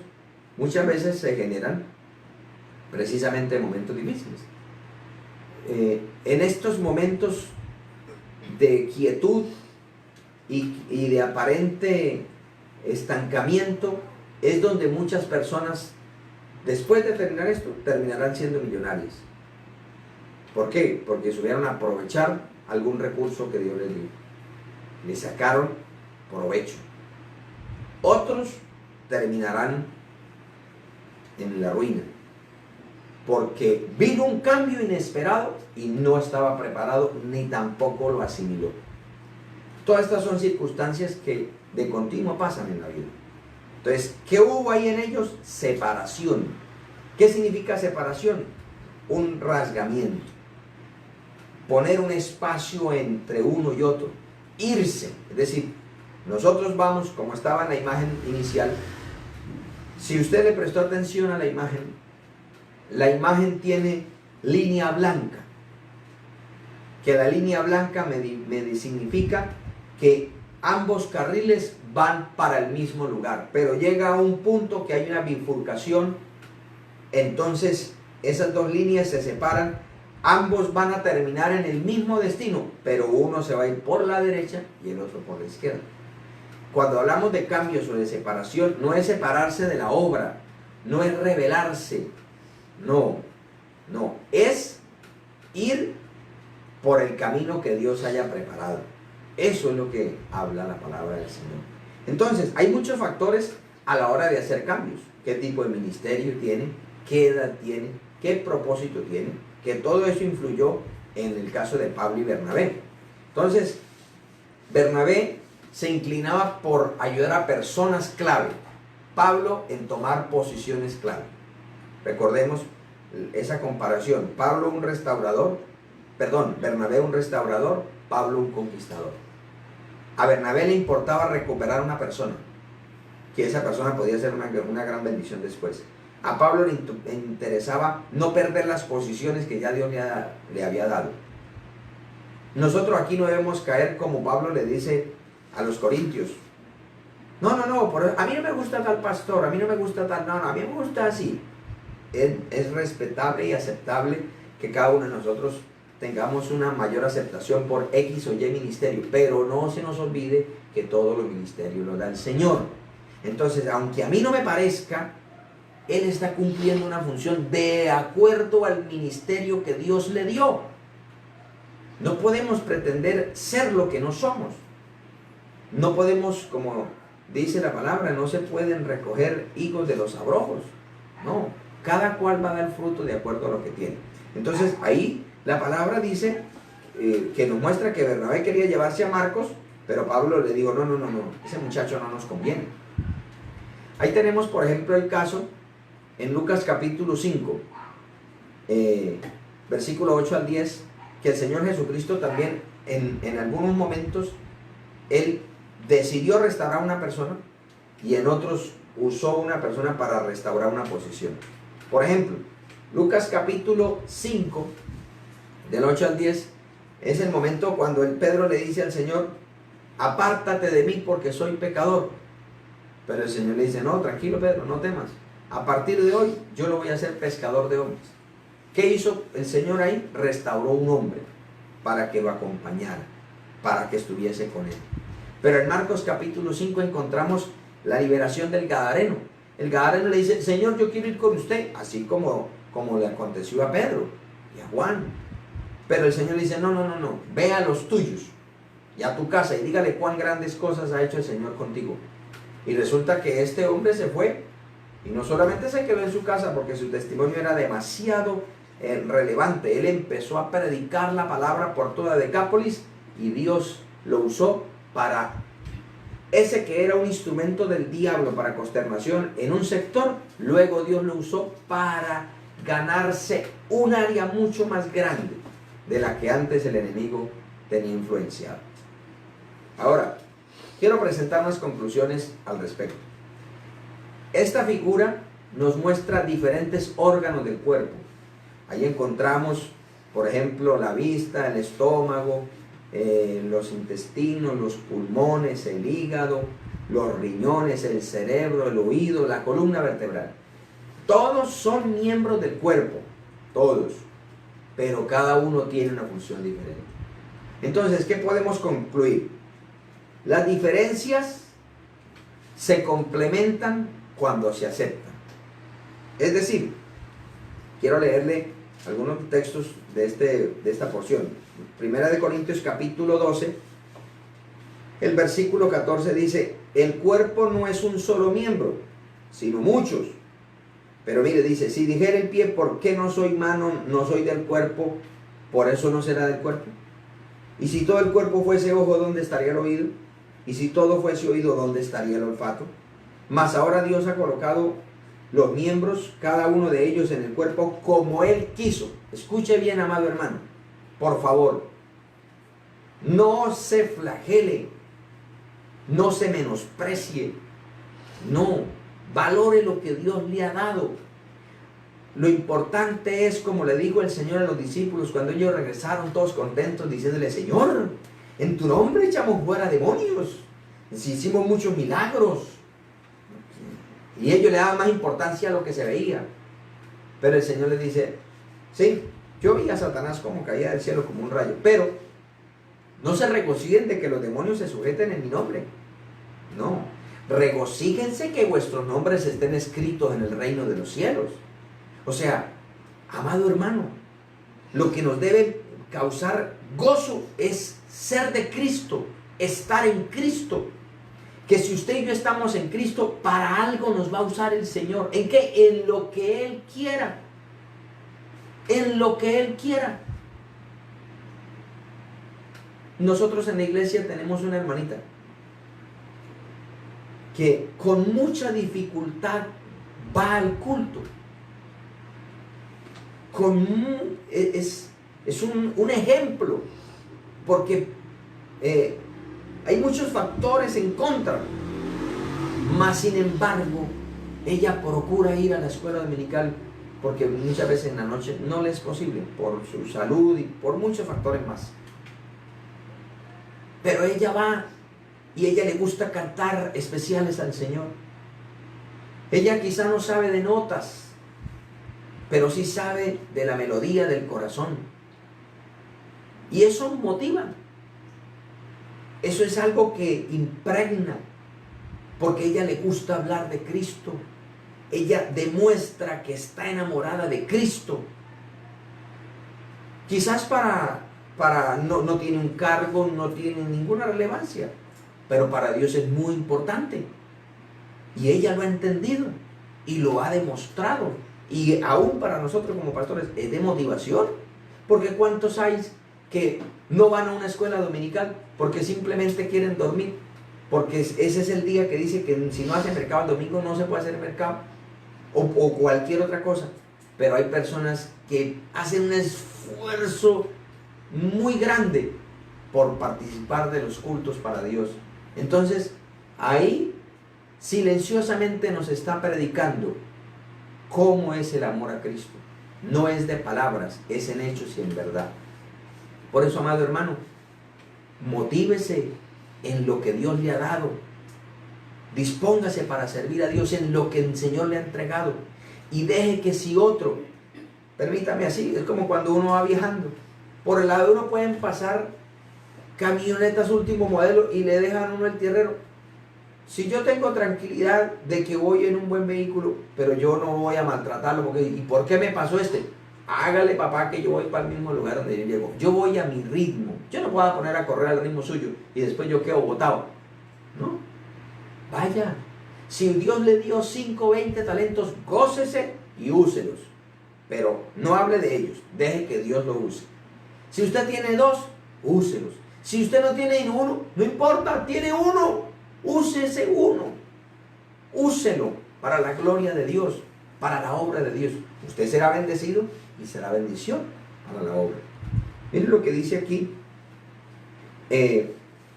muchas veces se generan precisamente en momentos difíciles. En estos momentos de quietud y de aparente estancamiento es donde muchas personas, después de terminar esto, terminarán siendo millonarias. ¿Por qué? Porque supieron aprovechar algún recurso que Dios les dio. Le sacaron provecho. Otros terminarán en la ruina, porque vino un cambio inesperado y no estaba preparado ni tampoco lo asimiló. Todas estas son circunstancias que de continuo pasan en la vida. Entonces, ¿qué hubo ahí en ellos? Separación. ¿Qué significa separación? Un rasgamiento. Poner un espacio entre uno y otro. Irse. Es decir, nosotros vamos, como estaba en la imagen inicial. Si usted le prestó atención a la imagen tiene línea blanca. que la línea blanca significa que ambos carriles van para el mismo lugar, pero llega a un punto que hay una bifurcación, entonces esas dos líneas se separan, ambos van a terminar en el mismo destino, pero uno se va a ir por la derecha y el otro por la izquierda. Cuando hablamos de cambios o de separación, no es separarse de la obra, no es rebelarse, no, es ir por el camino que Dios haya preparado. Eso es lo que habla la palabra del Señor. Entonces, hay muchos factores a la hora de hacer cambios. ¿Qué tipo de ministerio tiene? ¿Qué edad tiene? ¿Qué propósito tiene? Que todo eso influyó en el caso de Pablo y Bernabé. Entonces, Bernabé se inclinaba por ayudar a personas clave. Pablo en tomar posiciones clave. Recordemos esa comparación. Bernabé un restaurador, Pablo un conquistador. A Bernabé le importaba recuperar una persona, que esa persona podía ser una gran bendición después. A Pablo le interesaba no perder las posiciones que ya Dios le había dado. Nosotros aquí no debemos caer como Pablo le dice a los corintios. No, a mí no me gusta tal pastor, a mí no me gusta tal, a mí me gusta así. Es respetable y aceptable que cada uno de nosotros tengamos una mayor aceptación por X o Y ministerio, pero no se nos olvide que todos los ministerios los da el Señor. Entonces, aunque a mí no me parezca, Él está cumpliendo una función de acuerdo al ministerio que Dios le dio. No podemos pretender ser lo que no somos. No podemos, como dice la palabra, no se pueden recoger higos de los abrojos. No, cada cual va a dar fruto de acuerdo a lo que tiene. Entonces, ahí la palabra dice que nos muestra que Bernabé quería llevarse a Marcos, pero Pablo le dijo, no, ese muchacho no nos conviene. Ahí tenemos, por ejemplo, el caso en Lucas capítulo 5, versículo 8 al 10, que el Señor Jesucristo también en algunos momentos, Él decidió restaurar a una persona y en otros usó una persona para restaurar una posición. Por ejemplo, Lucas capítulo 5, del 8 al 10, es el momento cuando Pedro le dice al Señor, apártate de mí porque soy pecador. Pero el Señor le dice, no, tranquilo Pedro, no temas. A partir de hoy yo lo voy a hacer pescador de hombres. ¿Qué hizo el Señor ahí? Restauró un hombre para que lo acompañara, para que estuviese con él. Pero en Marcos capítulo 5 encontramos la liberación del Gadareno. El Gadareno le dice, Señor, yo quiero ir con usted, así como le aconteció a Pedro y a Juan. Pero el Señor le dice, no, ve a los tuyos y a tu casa y dígale cuán grandes cosas ha hecho el Señor contigo. Y resulta que este hombre se fue y no solamente se quedó en su casa porque su testimonio era demasiado relevante. Él empezó a predicar la palabra por toda Decápolis y Dios lo usó para ese que era un instrumento del diablo para consternación en un sector. Luego Dios lo usó para ganarse un área mucho más grande de la que antes el enemigo tenía influenciado. Ahora, quiero presentar unas conclusiones al respecto. Esta figura nos muestra diferentes órganos del cuerpo. Ahí encontramos, por ejemplo, la vista, el estómago, los intestinos, los pulmones, el hígado, los riñones, el cerebro, el oído, la columna vertebral. Todos son miembros del cuerpo, todos, pero cada uno tiene una función diferente. Entonces, ¿qué podemos concluir? Las diferencias se complementan cuando se aceptan. Es decir, quiero leerle algunos textos de esta porción. Primera de Corintios capítulo 12, el versículo 14 dice, el cuerpo no es un solo miembro, sino muchos. Pero mire, dice, si dijera el pie, ¿por qué no soy mano, no soy del cuerpo? ¿Por eso no será del cuerpo? Y si todo el cuerpo fuese ojo, ¿dónde estaría el oído? Y si todo fuese oído, ¿dónde estaría el olfato? Mas ahora Dios ha colocado los miembros, cada uno de ellos en el cuerpo, como Él quiso. Escuche bien, amado hermano, por favor, no se flagele, no se menosprecie, no, valore lo que Dios le ha dado. Lo importante es, como le dijo el Señor a los discípulos cuando ellos regresaron todos contentos, diciéndole: Señor, en tu nombre echamos fuera demonios, hicimos muchos milagros. Y ellos le daban más importancia a lo que se veía. Pero el Señor les dice: sí, yo vi a Satanás como caía del cielo como un rayo, pero no se regocijen de que los demonios se sujeten en mi nombre. No, regocíjense que vuestros nombres estén escritos en el reino de los cielos. O sea, amado hermano, lo que nos debe causar gozo es ser de Cristo, estar en Cristo. Que si usted y yo estamos en Cristo, para algo nos va a usar el Señor. ¿En qué? En lo que Él quiera. En lo que Él quiera. Nosotros en la iglesia tenemos una hermanita que con mucha dificultad va al culto. Es un ejemplo, porque hay muchos factores en contra, mas sin embargo ella procura ir a la escuela dominical, porque muchas veces en la noche no le es posible por su salud y por muchos factores más. Pero ella va y a ella le gusta cantar especiales al Señor. Ella quizá no sabe de notas, pero sí sabe de la melodía del corazón. Y eso motiva. Eso es algo que impregna, porque a ella le gusta hablar de Cristo. Ella demuestra que está enamorada de Cristo. Quizás no tiene un cargo, no tiene ninguna relevancia, pero para Dios es muy importante. Y ella lo ha entendido y lo ha demostrado. Y aún para nosotros como pastores es de motivación, porque ¿cuántos hay que no van a una escuela dominical porque simplemente quieren dormir? Porque ese es el día que dice que si no hace mercado el domingo no se puede hacer mercado, o cualquier otra cosa. Pero hay personas que hacen un esfuerzo muy grande por participar de los cultos para Dios. Entonces ahí silenciosamente nos está predicando cómo es el amor a Cristo. No es de palabras, es en hechos y en verdad. Por eso, amado hermano, motívese en lo que Dios le ha dado. Dispóngase para servir a Dios en lo que el Señor le ha entregado. Y deje que si otro, permítame así, es como cuando uno va viajando. Por el lado de uno pueden pasar camionetas último modelo y le dejan a uno el tierrero. Si yo tengo tranquilidad de que voy en un buen vehículo, pero yo no voy a maltratarlo, porque ¿y por qué me pasó este? Hágale, papá, que yo voy para el mismo lugar donde él llegó. Yo voy a mi ritmo. Yo no puedo poner a correr al ritmo suyo y después yo quedo botado. ¿No? Vaya. Si Dios le dio 5, 20 talentos, gócese y úselos. Pero no hable de ellos. Deje que Dios lo use. Si usted tiene 2, úselos. Si usted no tiene uno, no importa, tiene uno. Use ese uno. Úselo para la gloria de Dios, para la obra de Dios. Usted será bendecido y será bendición para la obra. Miren lo que dice aquí.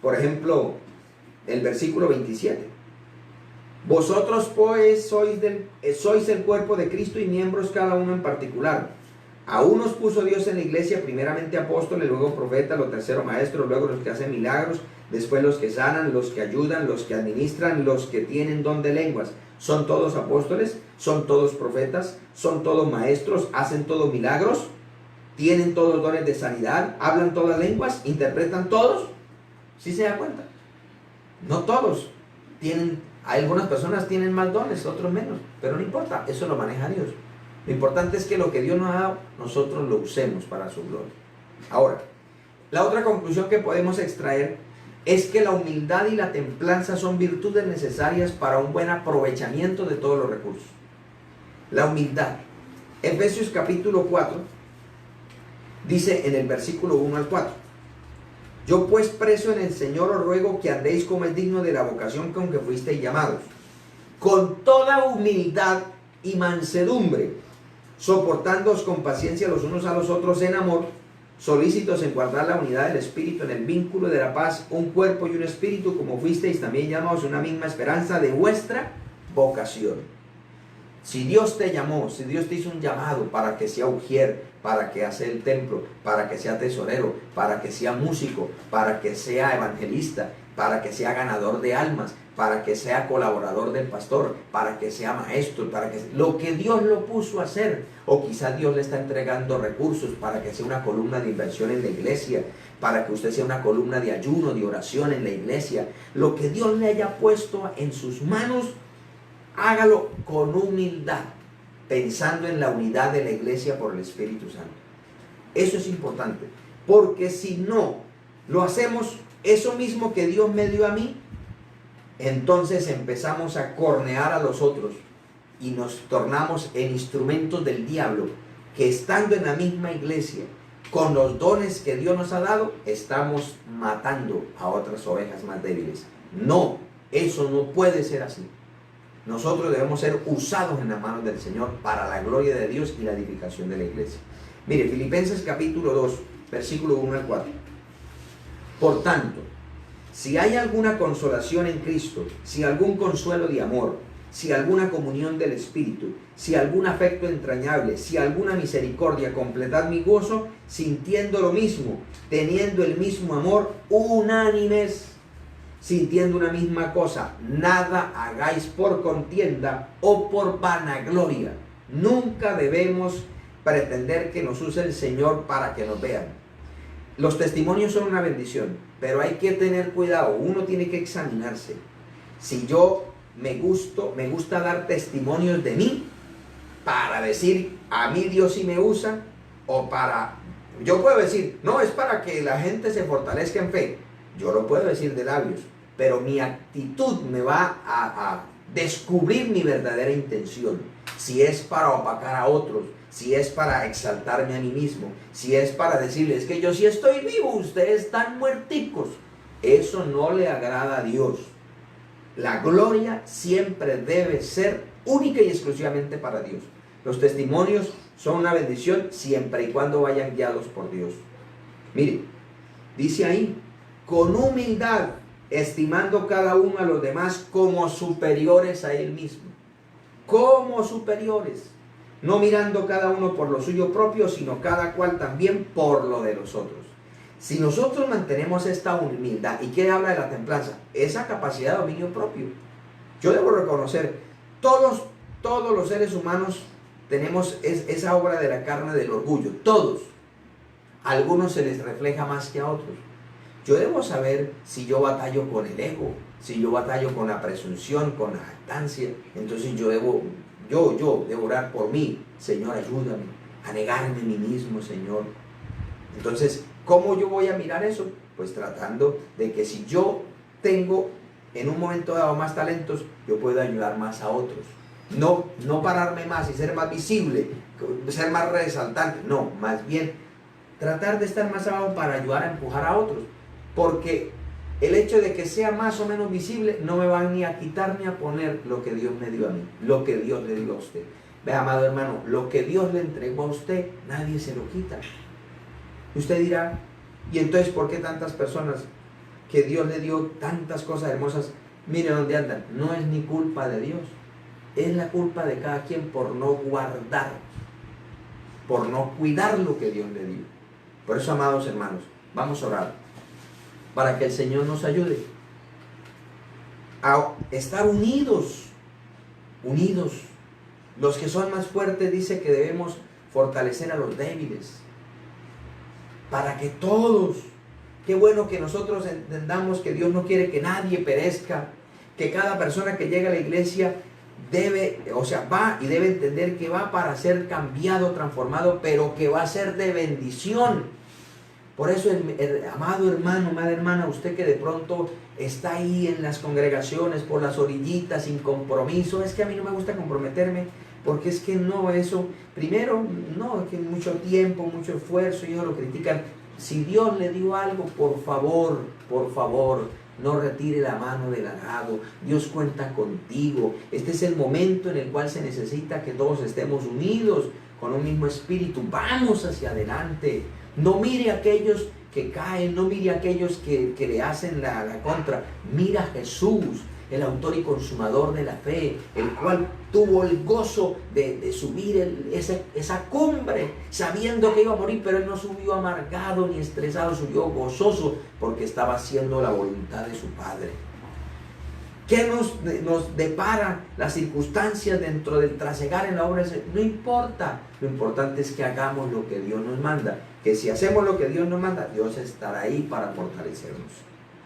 Por ejemplo, el versículo 27. Vosotros pues sois el cuerpo de Cristo y miembros cada uno en particular. A unos puso Dios en la iglesia, primeramente apóstoles, luego profetas, los terceros maestros, luego los que hacen milagros, después los que sanan, los que ayudan, los que administran, los que tienen don de lenguas. ¿Son todos apóstoles? ¿Son todos profetas? ¿Son todos maestros? ¿Hacen todos milagros? ¿Tienen todos dones de sanidad? ¿Hablan todas lenguas? ¿Interpretan todos? ¿Sí se da cuenta? No todos tienen. Algunas personas tienen más dones, otros menos, pero no importa, eso lo maneja Dios. Lo importante es que lo que Dios nos ha dado, nosotros lo usemos para su gloria. Ahora, la otra conclusión que podemos extraer es que la humildad y la templanza son virtudes necesarias para un buen aprovechamiento de todos los recursos. La humildad. Efesios capítulo 4 dice en el versículo 1 al 4. Yo pues preso en el Señor os ruego que andéis como es digno de la vocación con que fuisteis llamados, con toda humildad y mansedumbre, soportándoos con paciencia los unos a los otros en amor, solícitos en guardar la unidad del Espíritu en el vínculo de la paz, un cuerpo y un espíritu, como fuisteis también llamados una misma esperanza de vuestra vocación. Si Dios te llamó, si Dios te hizo un llamado para que sea ujier, para que hace el templo, para que sea tesorero, para que sea músico, para que sea evangelista, para que sea ganador de almas, para que sea colaborador del pastor, para que sea maestro, para que lo que Dios lo puso a hacer, o quizás Dios le está entregando recursos para que sea una columna de inversión en la iglesia, para que usted sea una columna de ayuno, de oración en la iglesia. Lo que Dios le haya puesto en sus manos, hágalo con humildad, pensando en la unidad de la iglesia por el Espíritu Santo. Eso es importante, porque si no lo hacemos, eso mismo que Dios me dio a mí, entonces empezamos a cornear a los otros y nos tornamos en instrumentos del diablo, que estando en la misma iglesia, con los dones que Dios nos ha dado, estamos matando a otras ovejas más débiles. No, eso no puede ser así. Nosotros debemos ser usados en las manos del Señor para la gloria de Dios y la edificación de la iglesia. Mire, Filipenses capítulo 2, versículo 1 al 4. Por tanto, si hay alguna consolación en Cristo, si algún consuelo de amor, si alguna comunión del Espíritu, si algún afecto entrañable, si alguna misericordia, completad mi gozo, sintiendo lo mismo, teniendo el mismo amor, unánimes, sintiendo una misma cosa. Nada hagáis por contienda o por vanagloria. Nunca debemos pretender que nos use el Señor para que nos vean. Los testimonios son una bendición, pero hay que tener cuidado. Uno tiene que examinarse. Si yo me gusta dar testimonios de mí para decir a mí Dios sí me usa, o para, yo puedo decir, no, es para que la gente se fortalezca en fe. Yo lo puedo decir de labios, pero mi actitud me va a descubrir mi verdadera intención. Si es para opacar a otros, si es para exaltarme a mí mismo, si es para decirles que yo sí estoy vivo, ustedes están muerticos, eso no le agrada a Dios. La gloria siempre debe ser única y exclusivamente para Dios. Los testimonios son una bendición siempre y cuando vayan guiados por Dios. Mire, dice ahí, con humildad, estimando cada uno a los demás como superiores a él mismo. Como superiores. No mirando cada uno por lo suyo propio, sino cada cual también por lo de los otros. Si nosotros mantenemos esta humildad, ¿y qué habla de la templanza? Esa capacidad de dominio propio. Yo debo reconocer, todos los seres humanos tenemos esa obra de la carne del orgullo. Todos. A algunos se les refleja más que a otros. Yo debo saber si yo batallo con el ego, si yo batallo con la presunción, con la jactancia. Entonces yo debo orar por mí. Señor, ayúdame a negarme a mí mismo, Señor. Entonces, ¿cómo yo voy a mirar eso? Pues tratando de que si yo tengo en un momento dado más talentos, yo puedo ayudar más a otros. No pararme más y ser más visible, ser más resaltante. No, más bien tratar de estar más abajo para ayudar a empujar a otros. Porque el hecho de que sea más o menos visible no me van ni a quitar ni a poner lo que Dios me dio a mí, lo que Dios le dio a usted. Vea, amado hermano, lo que Dios le entregó a usted, nadie se lo quita. Usted dirá, ¿y entonces por qué tantas personas que Dios le dio tantas cosas hermosas, miren dónde andan? No es ni culpa de Dios, es la culpa de cada quien por no guardar, por no cuidar lo que Dios le dio. Por eso, amados hermanos, vamos a orar para que el Señor nos ayude a estar unidos. Los que son más fuertes dice que debemos fortalecer a los débiles. Para que todos, qué bueno que nosotros entendamos que Dios no quiere que nadie perezca, que cada persona que llega a la iglesia va y debe entender que va para ser cambiado, transformado, pero que va a ser de bendición. Por eso, amado hermano, amada hermana, usted que de pronto está ahí en las congregaciones, por las orillitas, sin compromiso, es que a mí no me gusta comprometerme, porque es que no, eso, primero, no, es que mucho tiempo, mucho esfuerzo, y ellos lo critican. Si Dios le dio algo, por favor, no retire la mano del arado. Dios cuenta contigo. Este es el momento en el cual se necesita que todos estemos unidos con un mismo espíritu. Vamos hacia adelante. No mire a aquellos que caen, no mire a aquellos que le hacen la contra. Mira a Jesús. el autor y consumador de la fe, el cual tuvo el gozo de subir esa cumbre, sabiendo que iba a morir, pero él no subió amargado ni estresado, subió gozoso porque estaba haciendo la voluntad de su Padre. ¿Qué nos depara las circunstancias dentro del trasegar en la obra? No importa, lo importante es que hagamos lo que Dios nos manda, que si hacemos lo que Dios nos manda, Dios estará ahí para fortalecernos.